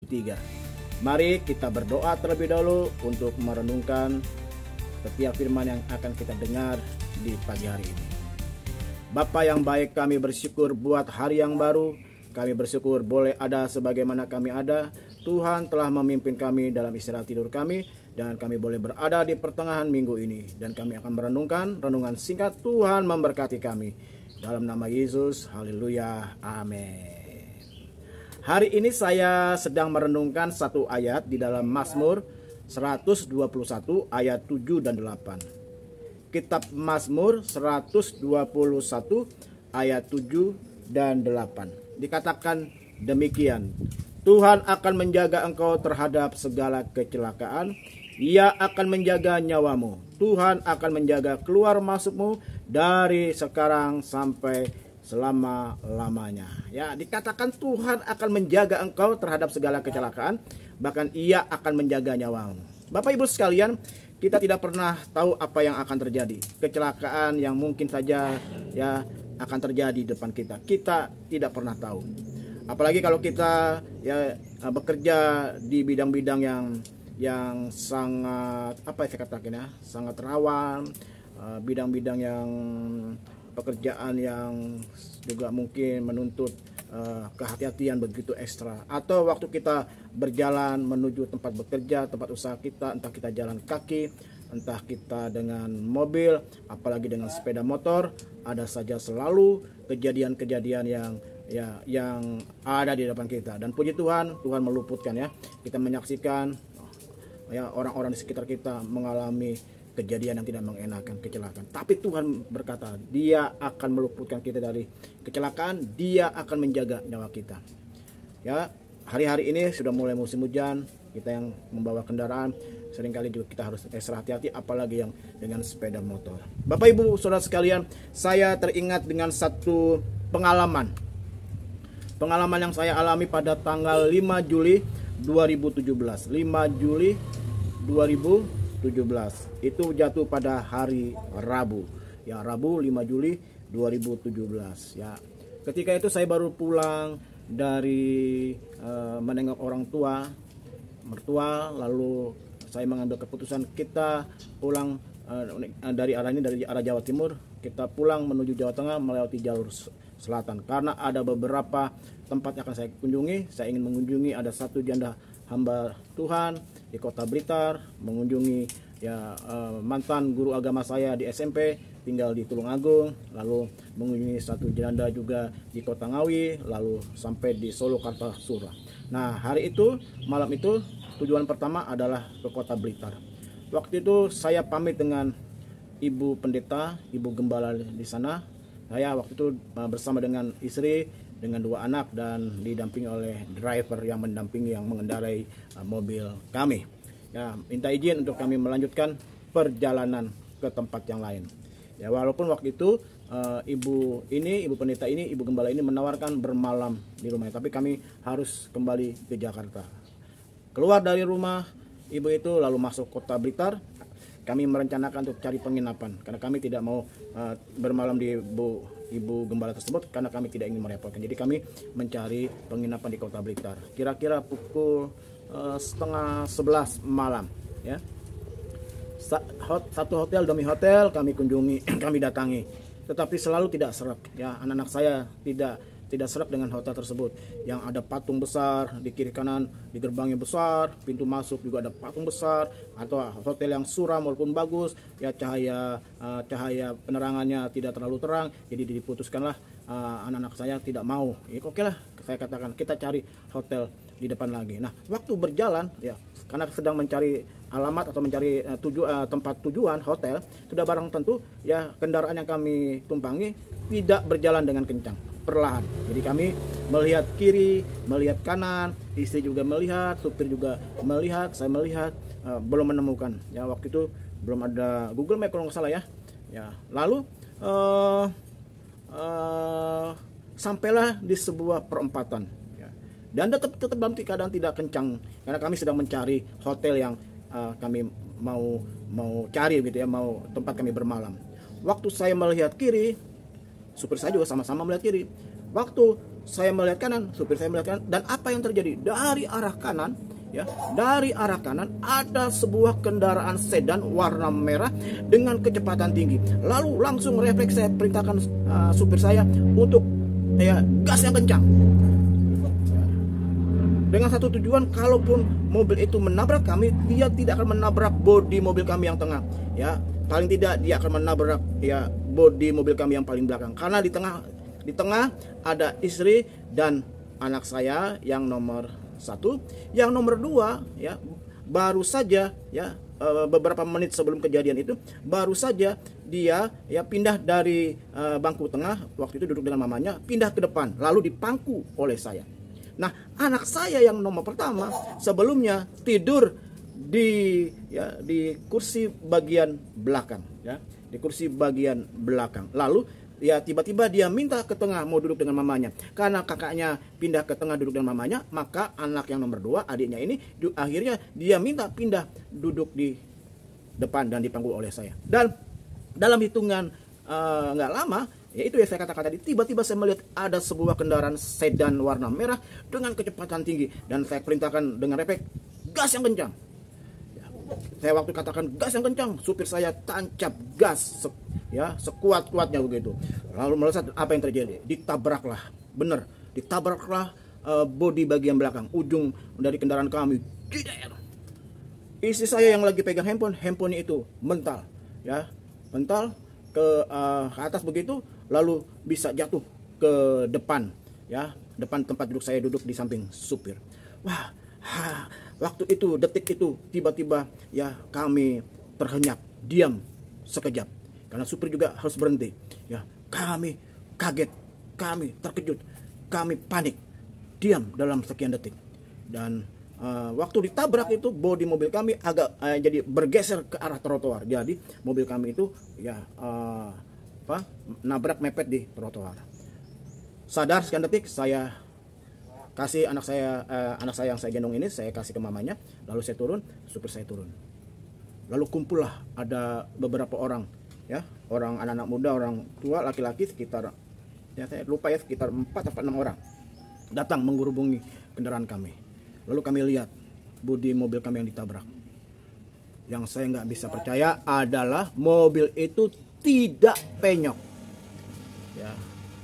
3. Mari kita berdoa terlebih dahulu untuk merenungkan setiap firman yang akan kita dengar di pagi hari ini. Bapa yang baik, kami bersyukur buat hari yang baru. Kami bersyukur boleh ada sebagaimana kami ada. Tuhan telah memimpin kami dalam istirahat tidur kami, dan kami boleh berada di pertengahan minggu ini. Dan kami akan merenungkan renungan singkat. Tuhan memberkati kami. Dalam nama Yesus, haleluya, amin. Hari ini saya sedang merenungkan satu ayat di dalam Mazmur 121 ayat 7 dan 8. Kitab Mazmur 121 ayat 7 dan 8. Dikatakan demikian: Tuhan akan menjaga engkau terhadap segala kecelakaan. Ia akan menjaga nyawamu. Tuhan akan menjaga keluar masukmu dari sekarang sampai selama-lamanya. Ya, dikatakan Tuhan akan menjaga engkau terhadap segala kecelakaan, bahkan Ia akan menjaga nyawamu. Bapak Ibu sekalian, kita tidak pernah tahu apa yang akan terjadi. Kecelakaan yang mungkin saja ya akan terjadi di depan kita. Kita tidak pernah tahu. Apalagi kalau kita ya bekerja di bidang-bidang yang sangat saya katakan ya, sangat rawan, bidang-bidang yang pekerjaan yang juga mungkin menuntut kehati-hatian begitu ekstra. Atau waktu kita berjalan menuju tempat bekerja, tempat usaha kita, entah kita jalan kaki, entah kita dengan mobil, apalagi dengan sepeda motor, ada saja selalu kejadian-kejadian yang ada di depan kita. Dan puji Tuhan, Tuhan meluputkan ya. Kita menyaksikan ya orang-orang di sekitar kita mengalami kejadian yang tidak mengenakan, kecelakaan. Tapi Tuhan berkata, Dia akan meluputkan kita dari kecelakaan, Dia akan menjaga nyawa kita. Ya, hari-hari ini sudah mulai musim hujan, kita yang membawa kendaraan seringkali juga kita harus ekstra hati-hati, apalagi yang dengan sepeda motor. Bapak Ibu Saudara sekalian, saya teringat dengan satu pengalaman yang saya alami pada tanggal 5 Juli 2017. 5 Juli 2017 itu jatuh pada hari Rabu. Ya, Rabu 5 Juli 2017. Ya. Ketika itu saya baru pulang dari menengok orang tua, mertua, lalu saya mengambil keputusan kita pulang dari arah Jawa Timur, kita pulang menuju Jawa Tengah melewati jalur selatan. Karena ada beberapa tempat yang akan saya kunjungi. Saya ingin mengunjungi ada satu janda hamba Tuhan di Kota Blitar, mengunjungi ya mantan guru agama saya di SMP tinggal di Tulungagung, lalu mengunjungi satu janda juga di Kota Ngawi, lalu sampai di Solo Kartasura. Nah, hari itu, malam itu, tujuan pertama adalah ke Kota Blitar. Waktu itu saya pamit dengan Ibu Pendeta, Ibu Gembala di sana. Saya waktu itu bersama dengan istri, dengan 2 anak, dan didampingi oleh driver yang mendampingi, yang mengendarai mobil kami. Ya, minta izin untuk kami melanjutkan perjalanan ke tempat yang lain. Ya, walaupun waktu itu Ibu Pendeta ini, Ibu Gembala ini menawarkan bermalam di rumahnya, tapi kami harus kembali ke Jakarta. Keluar dari rumah Ibu itu lalu masuk Kota Blitar. Kami merencanakan untuk cari penginapan karena kami tidak mau bermalam di Ibu Gembala tersebut, karena kami tidak ingin merepotkan. Jadi kami mencari penginapan di Kota Blitar. Kira-kira pukul setengah 11 malam. Ya, satu hotel demi hotel kami kunjungi, kami datangi, tetapi selalu tidak serak. Ya, anak-anak saya tidak serak dengan hotel tersebut yang ada patung besar di kiri kanan, di gerbangnya besar, pintu masuk juga ada patung besar, atau hotel yang suram walaupun bagus ya, cahaya penerangannya tidak terlalu terang. Jadi diputuskanlah anak-anak saya tidak mau. Ya, oke lah, saya katakan kita cari hotel di depan lagi. Nah, waktu berjalan ya, karena sedang mencari alamat atau mencari tempat tujuan hotel, sudah barang tentu ya kendaraan yang kami tumpangi tidak berjalan dengan kencang, perlahan. Jadi kami melihat kiri, melihat kanan, istri juga melihat, supir juga melihat, saya melihat, belum menemukan. Ya, waktu itu belum ada Google Map kalau nggak salah ya. Ya, lalu sampailah di sebuah perempatan. Ya. Dan tetap dalam keadaan tidak kencang karena kami sedang mencari hotel yang kami mau cari gitu ya, mau tempat kami bermalam. Waktu saya melihat kiri, supir saya juga sama-sama melihat kiri. Waktu saya melihat kanan, supir saya melihat kanan, dan apa yang terjadi? Dari arah kanan, ya, dari arah kanan ada sebuah kendaraan sedan warna merah dengan kecepatan tinggi. Lalu langsung refleks saya perintahkan supir saya untuk gas yang kencang. Dengan satu tujuan, kalaupun mobil itu menabrak kami, dia tidak akan menabrak bodi mobil kami yang tengah. Ya, paling tidak dia akan menabrak bodi mobil kami yang paling belakang. Karena di tengah ada istri dan anak saya yang nomor 1, yang nomor 2 ya baru saja beberapa menit sebelum kejadian itu baru saja dia pindah dari bangku tengah, waktu itu duduk dengan mamanya, pindah ke depan lalu dipangku oleh saya. Nah, anak saya yang nomor pertama sebelumnya tidur di kursi bagian belakang, di kursi bagian belakang. Lalu tiba-tiba dia minta ke tengah mau duduk dengan mamanya. Karena kakaknya pindah ke tengah duduk dengan mamanya, maka anak yang nomor 2, adiknya ini akhirnya dia minta pindah duduk di depan dan dipangku oleh saya. Dan dalam hitungan nggak lama, itu yang saya katakan tadi, tiba-tiba saya melihat ada sebuah kendaraan sedan warna merah dengan kecepatan tinggi, dan saya perintahkan dengan refleks gas yang kencang. Saya waktu katakan gas yang kencang, supir saya tancap gas sekuat-kuatnya begitu. Lalu melesat, apa yang terjadi? Ditabraklah, benar, ditabraklah bodi bagian belakang, ujung dari kendaraan kami. Istri saya yang lagi pegang handphone itu mental, mental ke atas begitu, lalu bisa jatuh ke depan, depan tempat duduk saya, duduk di samping supir. Wah, waktu itu, detik itu, tiba-tiba kami terhenyak, diam sekejap, karena supir juga harus berhenti. Kami kaget, kami terkejut, kami panik, diam dalam sekian detik. Dan waktu ditabrak itu, bodi mobil kami agak jadi bergeser ke arah trotoar. Jadi mobil kami itu nabrak mepet di trotoar. Sadar sekian detik, saya kasih anak saya yang saya gendong ini, saya kasih ke mamanya, lalu saya turun, supir saya turun. Lalu kumpullah ada beberapa orang, orang anak-anak muda, orang tua, laki-laki sekitar, saya lupa sekitar 4 atau 6 orang datang menghubungi kendaraan kami. Lalu kami lihat bodi mobil kami yang ditabrak. Yang saya nggak bisa percaya adalah mobil itu tidak penyok,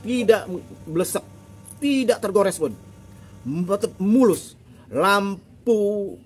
tidak blesek, tidak tergores pun, mulus. Lampu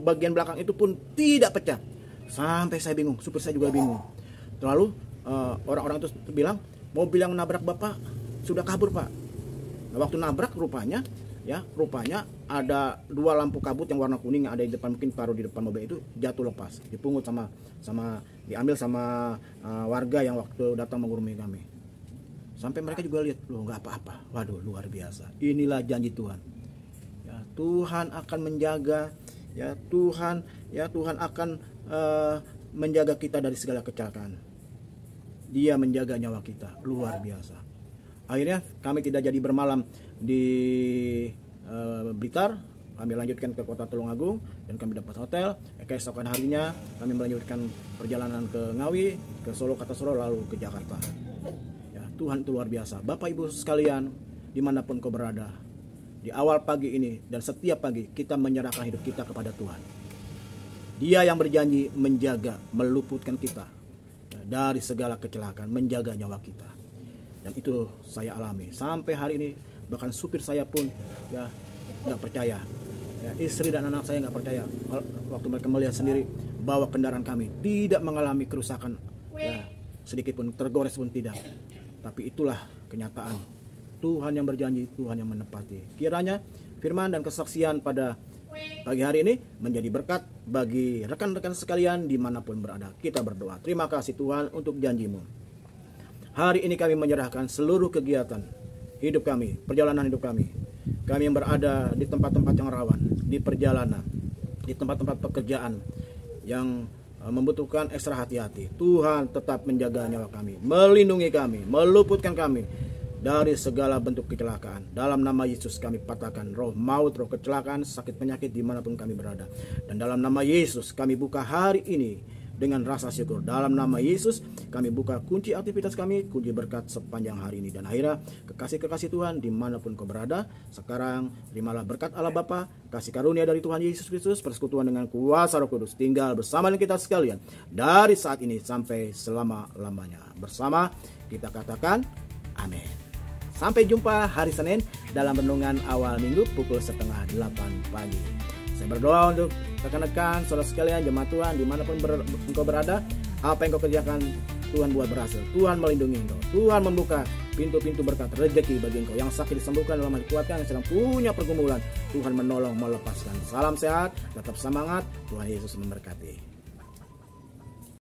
bagian belakang itu pun tidak pecah. Sampai saya bingung, supir saya juga bingung. Lalu orang-orang itu bilang, mobil yang nabrak bapak sudah kabur, Pak. Nah, waktu nabrak rupanya ada 2 lampu kabut yang warna kuning yang ada di depan, mungkin taruh di depan mobil itu, jatuh lepas, dipungut diambil sama warga yang waktu datang menghubungi kami. Sampai mereka juga lihat, loh nggak apa-apa. Waduh, luar biasa. Inilah janji Tuhan. Tuhan akan menjaga, Tuhan akan menjaga kita dari segala kecelakaan. Dia menjaga nyawa kita, luar biasa. Akhirnya kami tidak jadi bermalam di Blitar, kami lanjutkan ke kota Tulungagung dan kami dapat hotel. Keesokan harinya kami melanjutkan perjalanan ke Ngawi, ke Solo, lalu ke Jakarta. Tuhan itu luar biasa. Bapak Ibu sekalian, dimanapun kau berada, di awal pagi ini dan setiap pagi kita menyerahkan hidup kita kepada Tuhan. Dia yang berjanji menjaga, meluputkan kita dari segala kecelakaan, menjaga nyawa kita. Dan itu saya alami sampai hari ini. Bahkan supir saya pun nggak percaya, istri dan anak saya nggak percaya waktu mereka melihat sendiri bahwa kendaraan kami tidak mengalami kerusakan sedikit pun, tergores pun tidak. Tapi itulah kenyataan. Tuhan yang berjanji, Tuhan yang menepati. Kiranya firman dan kesaksian pada pagi hari ini menjadi berkat bagi rekan-rekan sekalian dimanapun berada. Kita berdoa. Terima kasih Tuhan untuk janji-Mu. Hari ini kami menyerahkan seluruh kegiatan hidup kami, perjalanan hidup kami. Kami yang berada di tempat-tempat yang rawan, di perjalanan, di tempat-tempat pekerjaan yang membutuhkan ekstra hati-hati. Tuhan tetap menjaga nyawa kami, melindungi kami, meluputkan kami dari segala bentuk kecelakaan. Dalam nama Yesus kami patahkan roh maut, roh kecelakaan, sakit penyakit dimanapun kami berada. Dan dalam nama Yesus kami buka hari ini dengan rasa syukur. Dalam nama Yesus kami buka kunci aktivitas kami, kunci berkat sepanjang hari ini. Dan akhirnya kekasih-kekasih Tuhan dimanapun kau berada, sekarang terimalah berkat Allah Bapa, kasih karunia dari Tuhan Yesus Kristus, persekutuan dengan kuasa Roh Kudus tinggal bersama dengan kita sekalian dari saat ini sampai selama-lamanya. Bersama kita katakan amin. Sampai jumpa hari Senin dalam renungan awal minggu pukul 7:30 pagi. Saya berdoa untuk rekan-rekan, saudara sekalian, jemaat Tuhan, dimanapun engkau berada, apa yang kau kerjakan, Tuhan buat berhasil. Tuhan melindungi engkau. Tuhan membuka pintu-pintu berkat rezeki bagi engkau. Yang sakit disembuhkan, dalam hal dikuatkan, yang sedang punya pergumulan, Tuhan menolong, melepaskan. Salam sehat, tetap semangat. Tuhan Yesus memberkati.